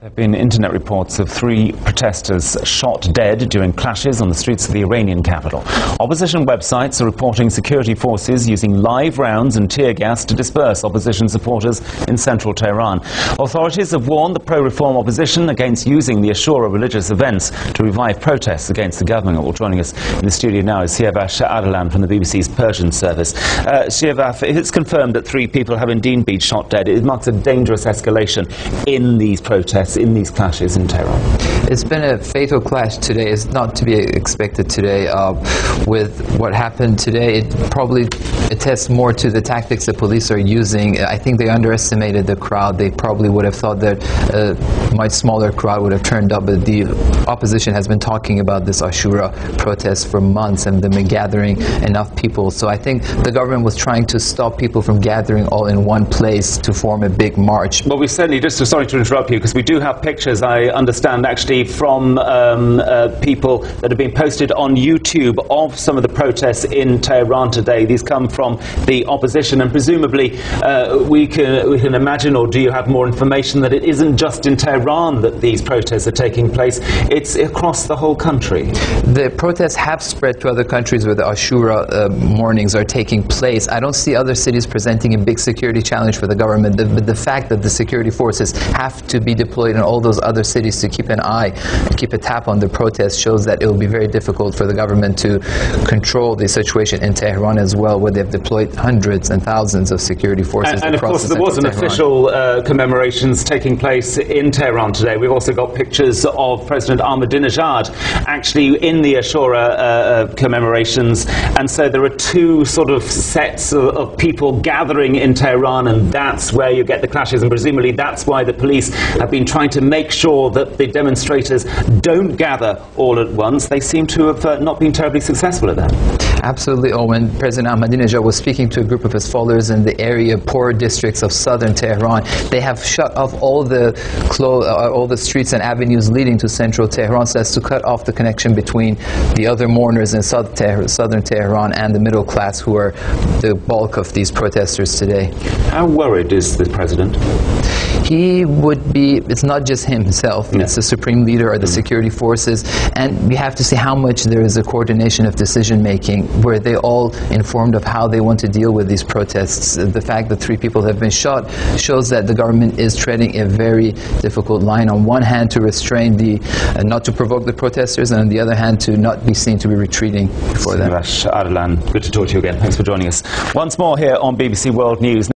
There have been internet reports of 3 protesters shot dead during clashes on the streets of the Iranian capital. Opposition websites are reporting security forces using live rounds and tear gas to disperse opposition supporters in central Tehran. Authorities have warned the pro-reform opposition against using the Ashura religious events to revive protests against the government. Well, joining us in the studio now is Sha'ar from the BBC's Persian service. Sha'ar, it's confirmed that 3 people have indeed been shot dead. It marks a dangerous escalation in these protests, in these clashes in Tehran. It's been a fatal clash today. It's not to be expected today. With what happened today, it probably attests more to the tactics the police are using. I think they underestimated the crowd. They probably would have thought that a much smaller crowd would have turned up, but the opposition has been talking about this Ashura protest for months and them gathering enough people. So I think the government was trying to stop people from gathering all in one place to form a big march. Well, we certainly, sorry to interrupt you, because we do have pictures, I understand, actually from people that have been posted on YouTube of some of the protests in Tehran today. These come from the opposition, and presumably we can imagine, or do you have more information, that it isn't just in Tehran that these protests are taking place, it's across the whole country? The protests have spread to other countries where the Ashura mornings are taking place. I don't see other cities presenting a big security challenge for the government. The fact that the security forces have to be deployed in all those other cities to keep an eye, keep a tap on the protests, shows that it will be very difficult for the government to control the situation in Tehran as well, where they've deployed hundreds and thousands of security forces. And of course there was an official commemorations taking place in Tehran today. We've also got pictures of President Ahmadinejad actually in the Ashura commemorations, and so there are 2 sort of sets of people gathering in Tehran, and that's where you get the clashes, and presumably that's why the police have been trying to make sure that the demonstrators don't gather all at once. They seem to have not been terribly successful at that. Absolutely. When President Ahmadinejad was speaking to a group of his followers in the area, poor districts of southern Tehran, they have shut off all the streets and avenues leading to central Tehran, so as to cut off the connection between the other mourners in southern Tehran and the middle class, who are the bulk of these protesters today. How worried is the president? He would be, it's not just himself, it's the supreme leader or the security forces, and we have to see how much there is a coordination of decision making, where they all informed of how they want to deal with these protests. The fact that 3 people have been shot shows that the government is treading a very difficult line. On one hand, to restrain not to provoke the protesters, and on the other hand, to not be seen to be retreating before them. Good to talk to you again. Thanks for joining us once more here on BBC World News.